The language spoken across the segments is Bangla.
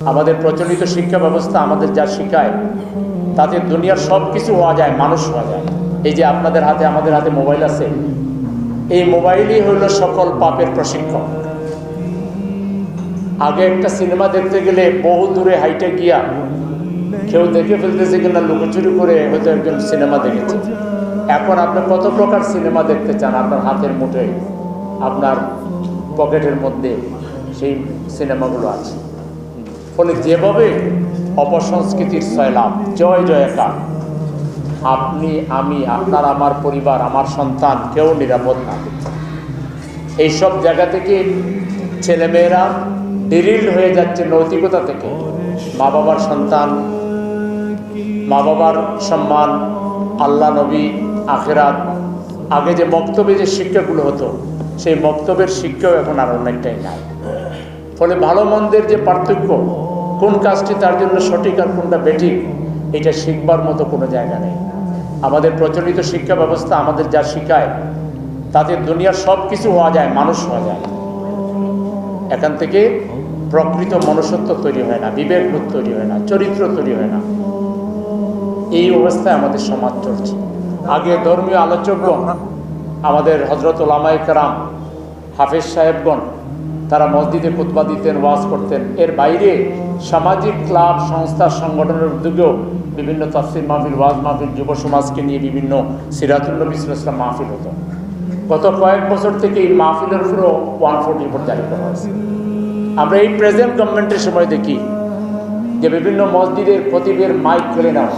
আমাদের প্রচলিত শিক্ষা ব্যবস্থা আমাদের যা শিখায় তাতে দুনিয়ার সব কিছু হওয়া যায়, মানুষ হওয়া যায়। এই যে আপনাদের হাতে আমাদের হাতে মোবাইল আছে, এই মোবাইলই হইল সকল পাপের প্রশিক্ষক। আগে একটা সিনেমা দেখতে গেলে বহু দূরে হাইটে গিয়া কেউ দেখে ফেলতেছে কিনা লুকোচুরি করে হয়তো একজন সিনেমা দেখেছে। এখন আপনি কত প্রকার সিনেমা দেখতে চান, আপনার হাতের মুঠোয়, আপনার পকেটের মধ্যে সেই সিনেমাগুলো আছে। ফলে যেভাবে অপসংস্কৃতির সয়লাভ, জয় জয়কার, আপনি, আমি, আপনার, আমার পরিবার, আমার সন্তান কেউ নিরাপদ না। এইসব জায়গা থেকে ছেলেমেয়েরা ডিরিল্ড হয়ে যাচ্ছে নৈতিকতা থেকে। মা বাবার সন্তান, মা বাবার সম্মান, আল্লাহ, নবী, আখেরাত, আগে যে বক্তব্যে যে শিক্ষাগুলো হতো সেই বক্তব্যের শিক্ষাও এখন আর অনেকটাই নাই। ফলে ভালো মন্দের যে পার্থক্য, কোন কাজটি তার জন্য সঠিক আর কোনটা বেঠিক, এটা শিখবার মতো কোনো জায়গা নেই। আমাদের প্রচলিত শিক্ষা ব্যবস্থা আমাদের যা শিখায় তাতে দুনিয়ার সব কিছু হওয়া যায়, মানুষ হওয়া যায়। এখান থেকে প্রকৃত মনুষ্যত্ব তৈরি হয় না, বিবেকবোধ তৈরি হয় না, চরিত্র তৈরি হয় না। এই অবস্থায় আমাদের সমাজ চলছে। আগে ধর্মীয় আলোচকগণ, আমাদের হযরত উলামায়ে কেরাম, হাফেজ সাহেবগণ, তারা মসজিদে খুতবা দিতেন, ওয়াজ করতেন। এর বাইরে সামাজিক ক্লাব, সংস্থা, সংগঠনের উদ্যোগেও বিভিন্ন তাফসীর মাহফিল, ওয়াজ মাহফিল, যুব সমাজকে নিয়ে বিভিন্ন সিরাতুন নবী সাল্লাল্লাহু আলাইহি ওয়াসাল্লাম মাহফিল হতো। গত কয়েক বছর থেকে এই মাহফিলের উপরও 140 রিপোর্ট জারি করা হয়েছে। আমরা এই প্রেজেন্ট গভর্নমেন্টের সময় দেখি যে বিভিন্ন মসজিদের খতিবের মাইক ফেলে নেওয়া,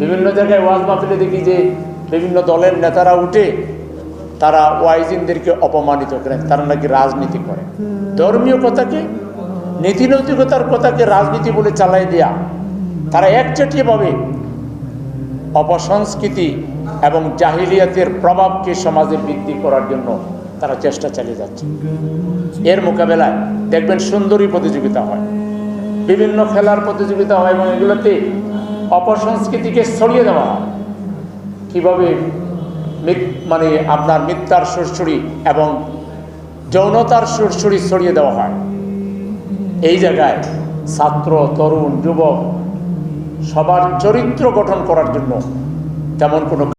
বিভিন্ন জায়গায় ওয়াজ মাহফিলে দেখি যে বিভিন্ন দলের নেতারা উঠে তারা ওয়াইজিনদেরকে অপমানিত করেন, তারা নাকি রাজনীতি করে। ধর্মীয় কথাকে, নীতি নৈতিকতার কথাকে রাজনীতি বলে চালাই দেয়া তারা একচেটিয়াভাবে অপসংস্কৃতি এবং জাহিলিয়াতের প্রভাবকে সমাজে বৃদ্ধি করার জন্য তারা চেষ্টা চালিয়ে যাচ্ছে। এর মোকাবেলায় দেখবেন সুন্দরী প্রতিযোগিতা হয়, বিভিন্ন খেলার প্রতিযোগিতা হয়, এবং এগুলোতে অপসংস্কৃতিকে ছড়িয়ে দেওয়া হয়। কীভাবে মানে আপনার মিথ্যার সুরসুরি এবং যৌনতার সুরসুরি ছড়িয়ে দেওয়া হয়। এই জায়গায় ছাত্র, তরুণ, যুবক সবার চরিত্র গঠন করার জন্য তেমন কোনো